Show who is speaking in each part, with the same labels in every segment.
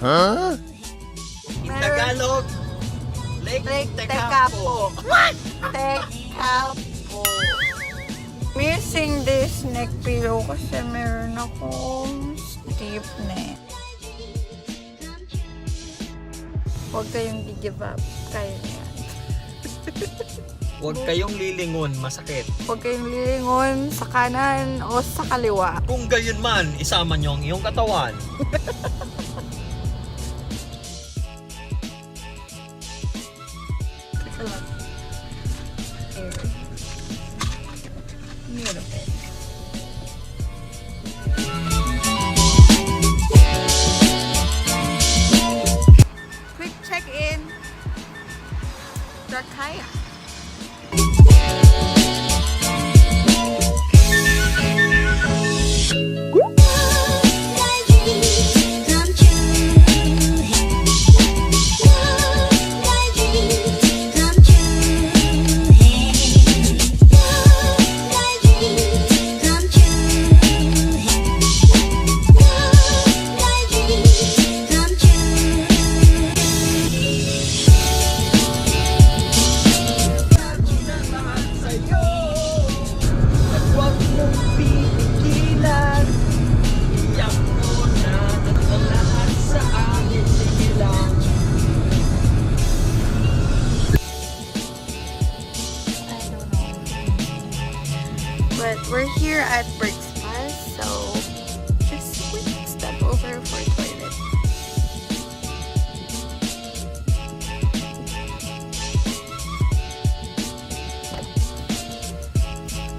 Speaker 1: Huh?
Speaker 2: Tagalog, Lake
Speaker 3: Tekapo. What? Tekapo. Missing this neck pillow kasi meron akong stiff neck. Huwag kayong give up. Kaya na yan.
Speaker 2: Huwag kayong lilingon, masakit.
Speaker 3: Huwag kayong lilingon sa kanan o sa kaliwa.
Speaker 2: Kung gayon man, isama nyo ang iyong katawan.
Speaker 3: Teka lang. Air. Beautiful. Quick check-in. Rakaia. But we're here at Burke's Pass, so just a quick step over for toilet.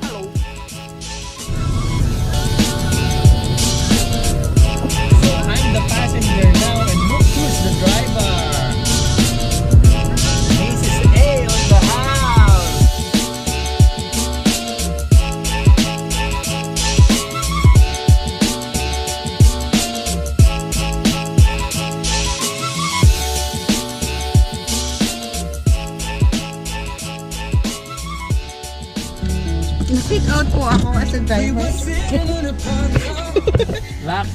Speaker 3: Hello.
Speaker 2: So I'm the passenger now and look who's the driver. Mrs. A on the house.
Speaker 3: Na-kick out po ako as a driver.
Speaker 2: Lock.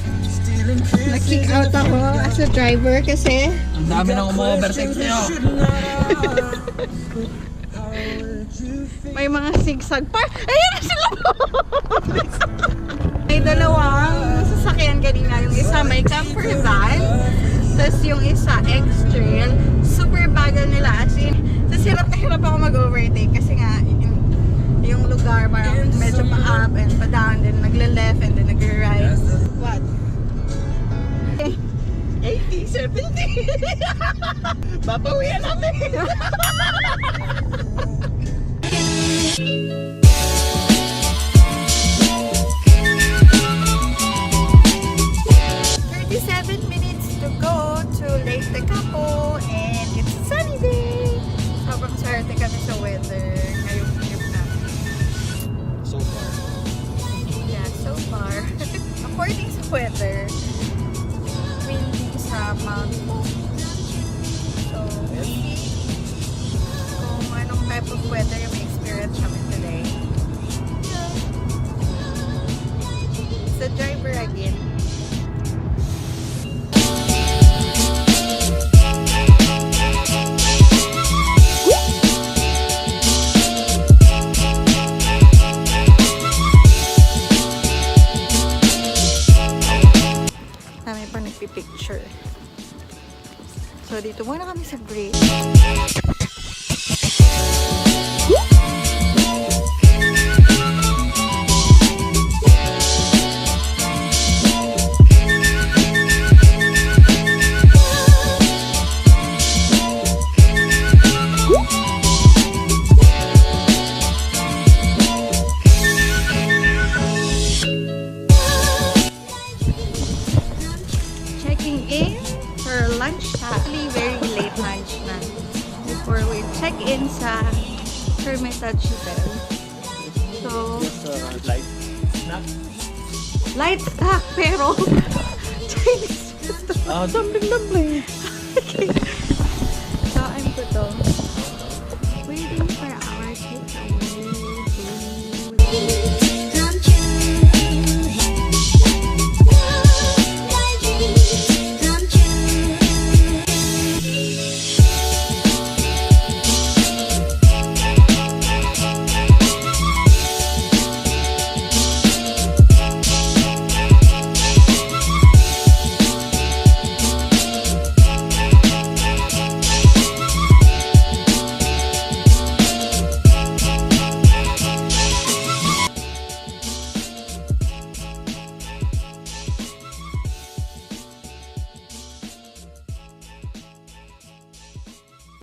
Speaker 3: Na-kick out ako as a driver kasi
Speaker 2: Ang dami nang umu-overtake nyo.
Speaker 3: may mga zigzag park. Ayan na sila! May dalawang sasakyan kanina. Yung isa may camper van, tapos yung isa X-Trail. Super bagal nila. As in, tapos hirap na hirap ako mag-overtake kasi nga yung lugar parang medyo pa-up and pa-down, then nagle-left and then nagle-right. What?
Speaker 2: 80, 70. Papawian namin.
Speaker 3: Minutes to go to Lake Tekapo and it's a sunny day. Sobrang swerte kami sa weather ngayong trip namin.
Speaker 2: So far.
Speaker 3: Yeah, so far. According sa weather, windy sa Mount Hope. So, we'll see kung anong type of weather yung may experience namin today. Yeah. It's the driver again. Picture. So dito muna kami sa bridge. In for lunch na. Actually, very late lunch na before we check in sa Hermitage Hotel. So,
Speaker 2: Light snack.
Speaker 3: light snack pero Chinese food.
Speaker 2: Dumpling.
Speaker 3: Okay. So, I'm good to.